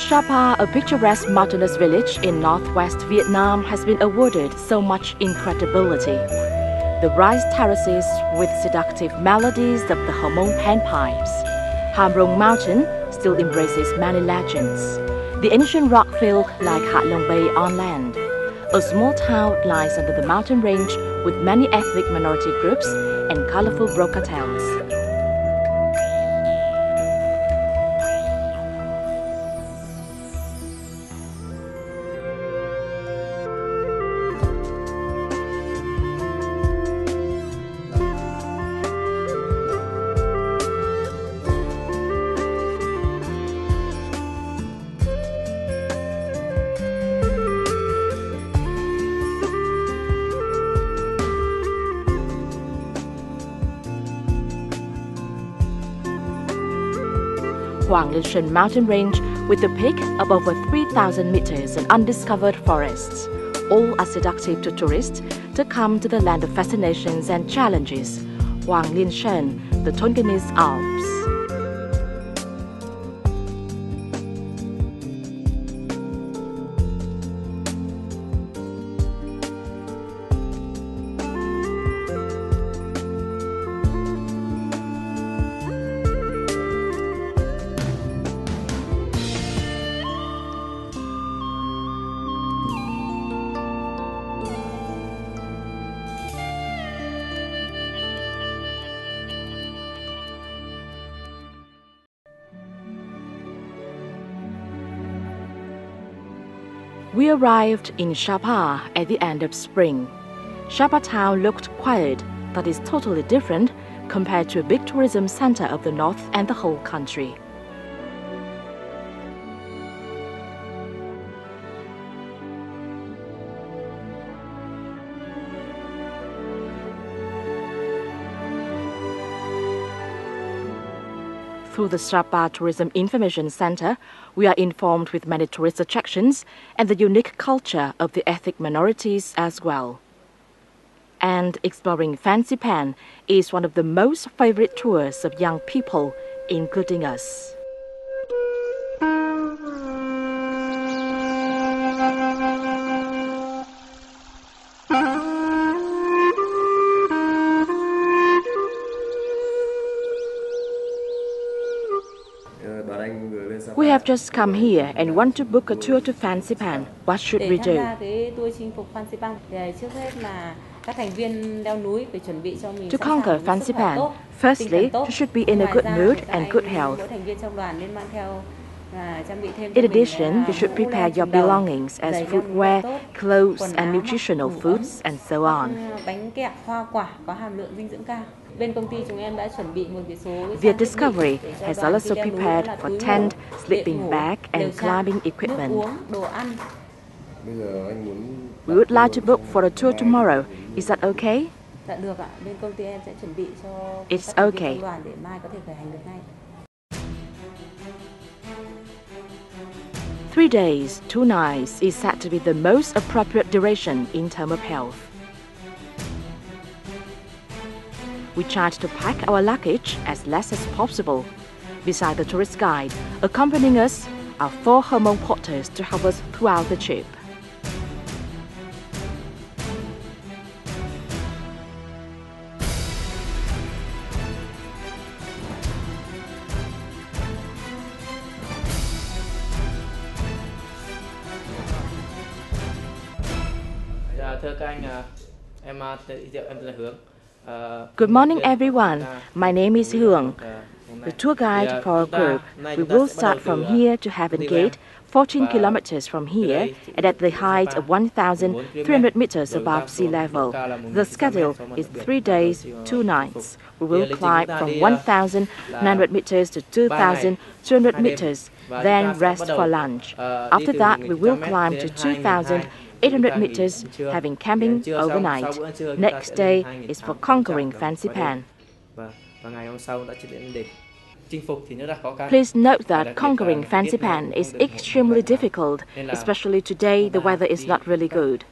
Sapa, a picturesque mountainous village in northwest Vietnam, has been awarded so much incredibility. The rice terraces with seductive melodies of the Hoang panpipes. Ham Mountain still embraces many legends. The ancient rock field like Ha Long Bay on land. A small town lies under the mountain range with many ethnic minority groups and colorful brocatelles. Hoang Lien Son mountain range with a peak of over 3,000 meters and undiscovered forests. All are seductive to tourists to come to the land of fascinations and challenges. Hoang Lien Son, the Tonkinese Alps. We arrived in Sapa at the end of spring. Sapa town looked quiet, that is totally different compared to a big tourism center of the north and the whole country. Through the Sapa Tourism Information Center, we are informed with many tourist attractions and the unique culture of the ethnic minorities as well. And exploring Fansipan is one of the most favorite tours of young people, including us. We have just come here and want to book a tour to Fansipan. What should we do? To conquer Fansipan, firstly, you should be in a good mood and good health. In addition, you should prepare your belongings as footwear, clothes and nutritional foods and so on. Viet Discovery has also prepared for tent, sleeping bag and climbing equipment. We would like to book for a tour tomorrow. Is that okay? It's okay. 3 days, 2 nights is said to be the most appropriate duration in terms of health. We tried to pack our luggage as less as possible. Beside the tourist guide, accompanying us are 4 Hmong porters to help us throughout the trip. Good morning, everyone. My name is Hoang, the tour guide for our group. We will start from here to Heaven Gate, 14 kilometers from here, and at the height of 1,300 meters above sea level. The schedule is 3 days, 2 nights. We will climb from 1,900 meters to 2,200 meters, then rest for lunch. After that, we will climb to 2,800 meters, having camping overnight. Next day is for conquering Fansipan. Please note that conquering Fansipan is extremely difficult, especially today the weather is not really good.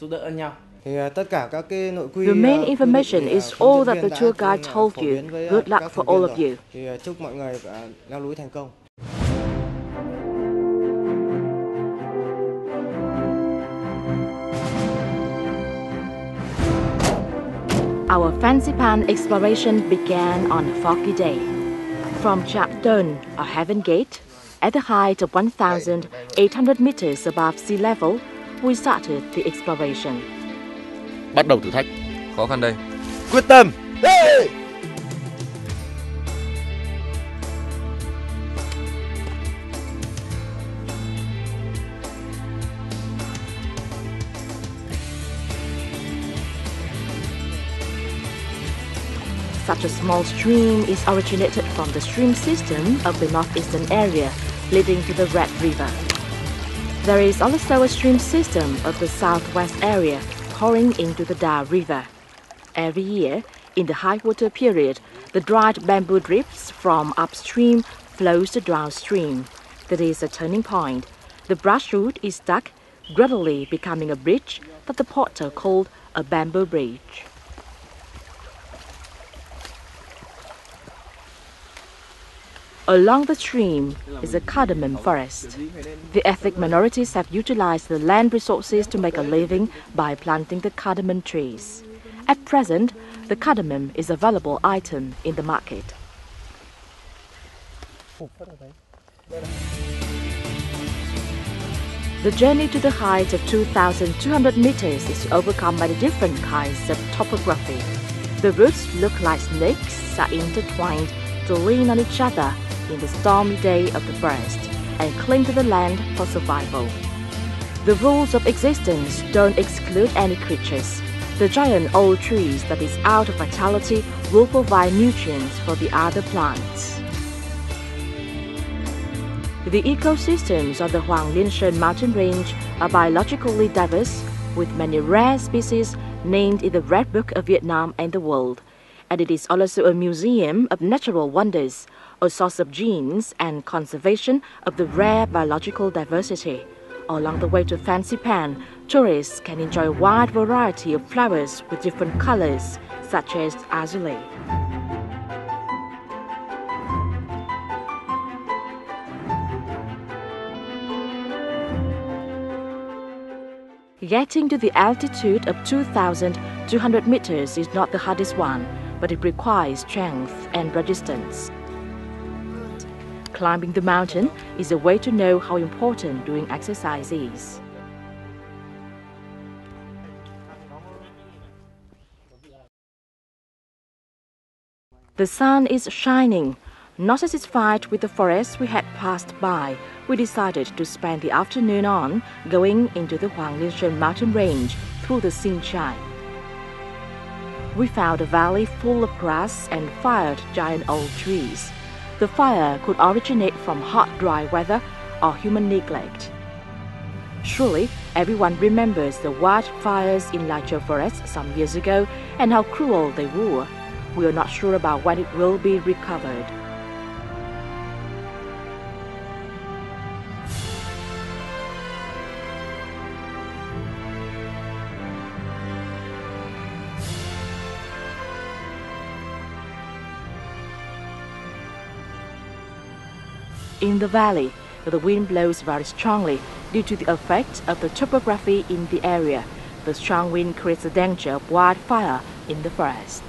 giúp đỡ nhau. The main information is all that the tour guide told you. Good luck for all of you. Chúc mọi người leo núi thành công. Our Fansipan exploration began on a foggy day. From Chapton, or Heaven Gate, at the height of 1,800 meters above sea level, we started the exploration. Bắt đầu thử thách. Khó khăn đây. Quyết tâm. Such a small stream is originated from the stream system of the northeastern area, leading to the Red River. There is also a stream system of the southwest area, pouring into the Da River. Every year, in the high water period, the dried bamboo drifts from upstream flows to downstream. That is a turning point. The brushwood is stuck, gradually becoming a bridge that the porter called a bamboo bridge. Along the stream is a cardamom forest. The ethnic minorities have utilized the land resources to make a living by planting the cardamom trees. At present, the cardamom is a valuable item in the market. The journey to the height of 2,200 meters is overcome by the different kinds of topography. The roots look like snakes are intertwined to lean on each other in the stormy day of the forest and cling to the land for survival. The rules of existence don't exclude any creatures. The giant old trees that is out of vitality will provide nutrients for the other plants. The ecosystems of the Hoang Lien Son mountain range are biologically diverse, with many rare species named in the Red Book of Vietnam and the world. And it is also a museum of natural wonders, a source of genes and conservation of the rare biological diversity. Along the way to Fansipan, tourists can enjoy a wide variety of flowers with different colors, such as azalea. Getting to the altitude of 2,200 meters is not the hardest one, but it requires strength and resistance. Climbing the mountain is a way to know how important doing exercise is. The sun is shining. Not satisfied with the forest we had passed by, we decided to spend the afternoon on going into the Hoang Lien Son mountain range through the Chinh. We found a valley full of grass and fired giant old trees. The fire could originate from hot, dry weather or human neglect. Surely, everyone remembers the wildfires in larger forests some years ago and how cruel they were. We are not sure about when it will be recovered. In the valley, the wind blows very strongly due to the effect of the topography in the area. The strong wind creates a danger of wildfire in the forest.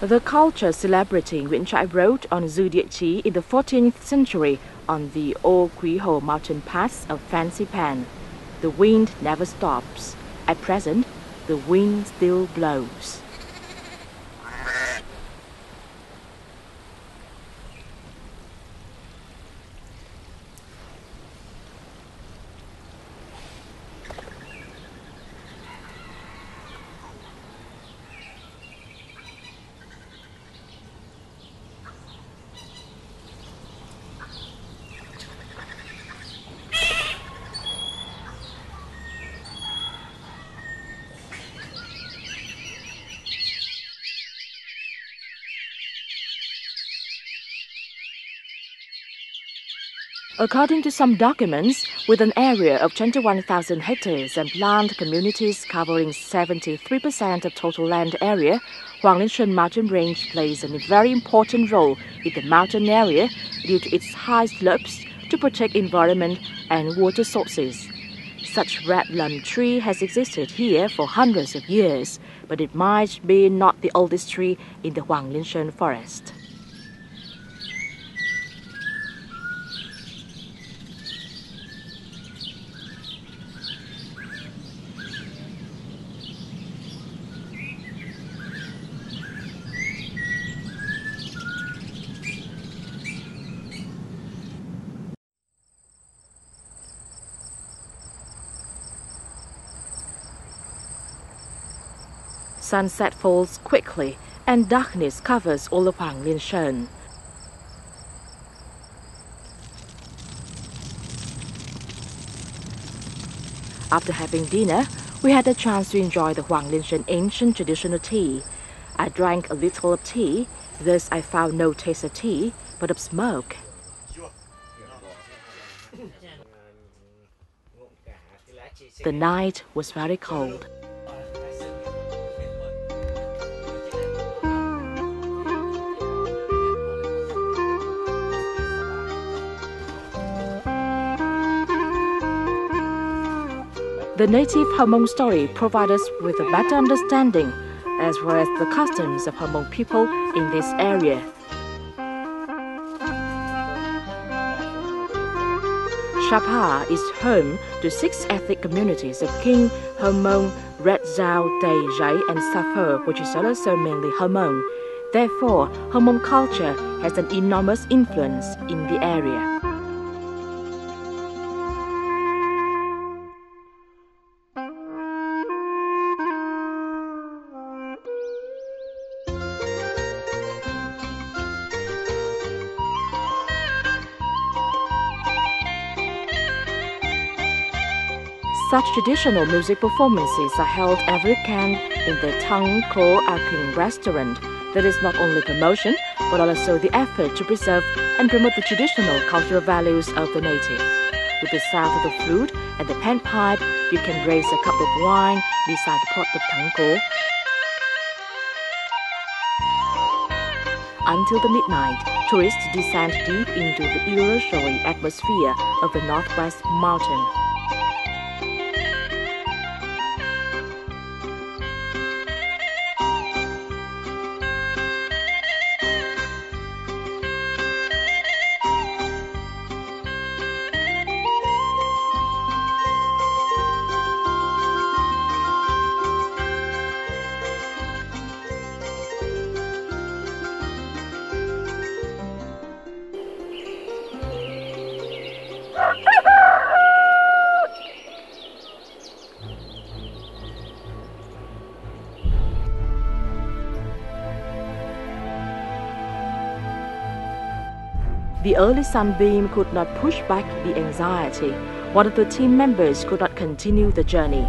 The culture celebrity which I wrote on Zodiac tea in the 14th century on the Ô Quý Hồ mountain pass of Fansipan. The wind never stops. At present, the wind still blows. According to some documents, with an area of 21,000 hectares and plant communities covering 73% of total land area, Hoang Lien Son mountain range plays a very important role in the mountain area due to its high slopes to protect environment and water sources. Such red lum tree has existed here for hundreds of years, but it might be not the oldest tree in the Hoang Lien Son forest. Sunset falls quickly and darkness covers all of Hoang Lien Son. After having dinner, we had a chance to enjoy the Hoang Lien Son ancient traditional tea. I drank a little of tea, thus I found no taste of tea, but of smoke. The night was very cold. The native Hmong story provides us with a better understanding, as well as the customs of Hmong people in this area. Sapa is home to 6 ethnic communities of King, Hmong, Red Dao, Tây Giấy, and Sapa, which is also mainly Hmong. Therefore, Hmong culture has an enormous influence in the area. Such traditional music performances are held every weekend in the Tonkinese restaurant. That is not only promotion, but also the effort to preserve and promote the traditional cultural values of the native. With the sound of the flute and the panpipe, you can raise a cup of wine beside the pot of Tonkinese. Until the midnight, tourists descend deep into the illusory atmosphere of the Northwest Mountain. The early sunbeam could not push back the anxiety. One of the team members could not continue the journey.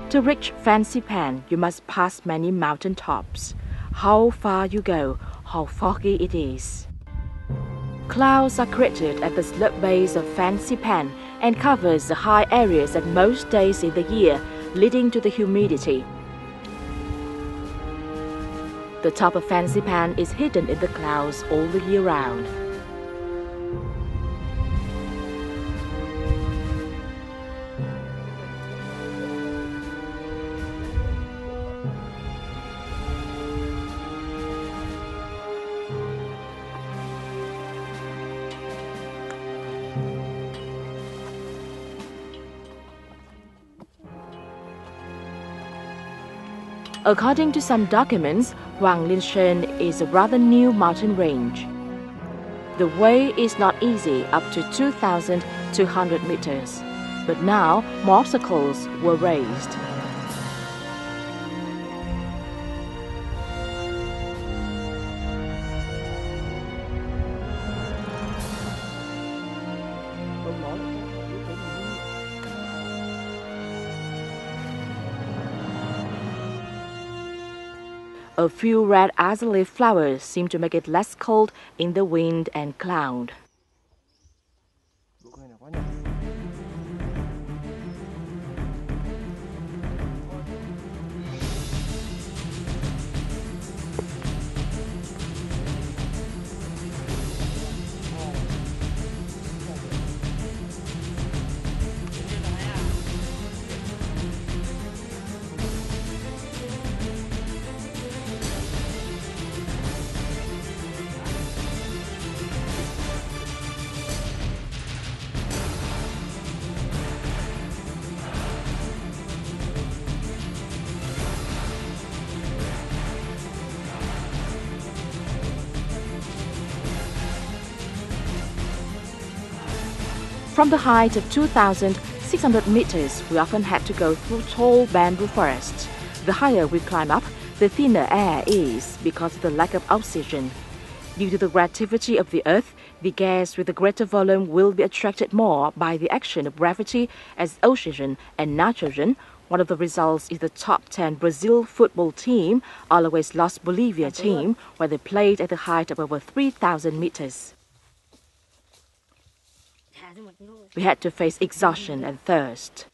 To reach Fansipan, you must pass many mountain tops. How far you go, how foggy it is. Clouds are created at the slope base of Fansipan and covers the high areas at most days in the year, leading to the humidity. The top of Fansipan is hidden in the clouds all the year round. According to some documents, Hoang Lien Son is a rather new mountain range. The way is not easy up to 2,200 meters, but now more obstacles were raised. A few red azalea flowers seem to make it less cold in the wind and cloud. From the height of 2,600 meters, we often had to go through tall bamboo forests. The higher we climb up, the thinner air is because of the lack of oxygen. Due to the gravity of the Earth, the gas with the greater volume will be attracted more by the action of gravity as oxygen and nitrogen. One of the results is the top 10 Brazil football team always lost Bolivia team, where they played at the height of over 3,000 meters. We had to face exhaustion and thirst.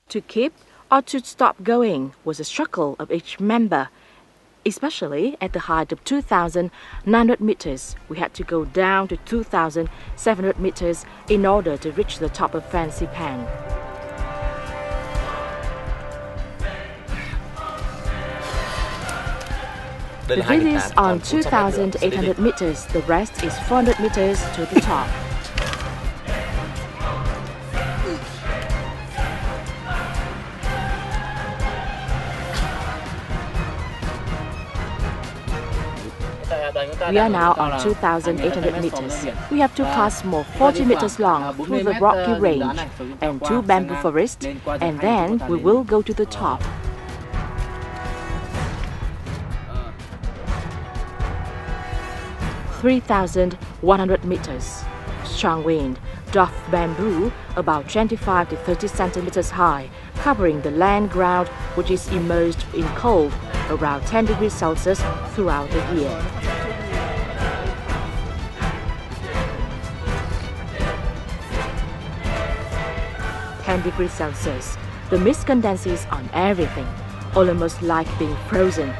To keep or to stop going was a struggle of each member. Especially at the height of 2,900 meters, we had to go down to 2,700 meters in order to reach the top of Fansipan. The village on 2,800 meters, the rest is 400 meters to the top. We are now on 2,800 meters. We have to pass more 40 meters long through the rocky range and 2 bamboo forests, and then we will go to the top. (3,100 meters. Strong wind, dwarf bamboo about 25 to 30 centimeters high, covering the land ground which is immersed in cold around 10 degrees Celsius throughout the year. °C. The mist condenses on everything, almost like being frozen.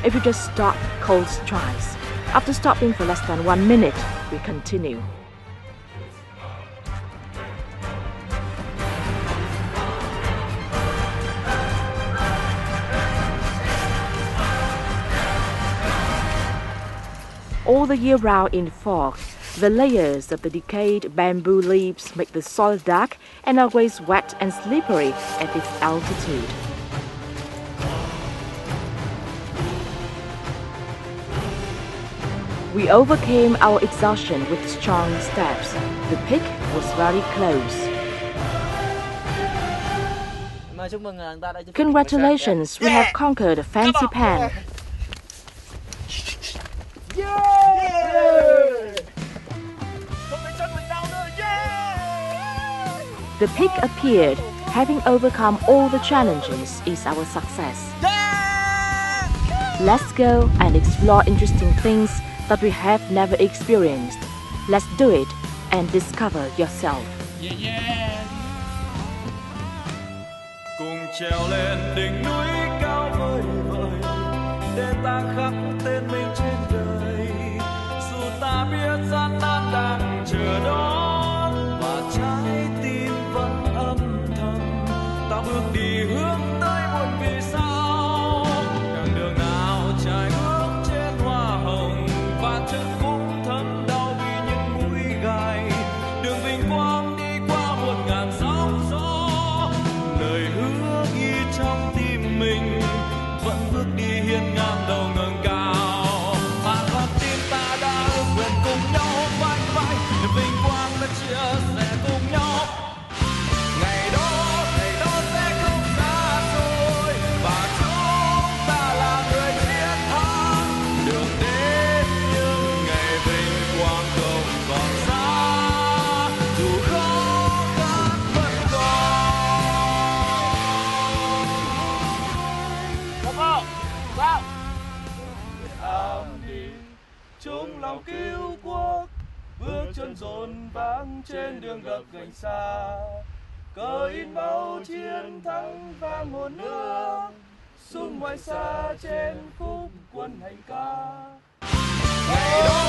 If you just stop, cold strikes. After stopping for less than 1 minute, we continue. All the year round in fog, the layers of the decayed bamboo leaves make the soil dark and always wet and slippery at this altitude. We overcame our exhaustion with strong steps. The peak was very close. Congratulations, we have conquered Fansipan. The peak appeared. Having overcome all the challenges is our success. Let's go and explore interesting things that we have never experienced. Let's do it and discover yourself. Cùng trèo lên đỉnh núi cao vời vợi để ta khắc tên mình trên đời. Dù ta biết gian nan đang chờ đón và trái tim vẫn âm thầm, ta bước đi hướng tới một vì sao. Càng đường nào trải bước trên hoa hồng và chân cũng thấm đau vì những mũi gai. Đường vinh quang đi qua 1.000 sóng gió, lời hứa ghi trong tim mình vẫn bước đi hiên ngang đầu ngẩng cao. Am đi chung lòng cứu quốc, bước chân rộn vang trên đường gập gành xa, cờ in máu chiến thắng vang một nước, sung ngoài xa trên khúc quân hành ca. Ngày đó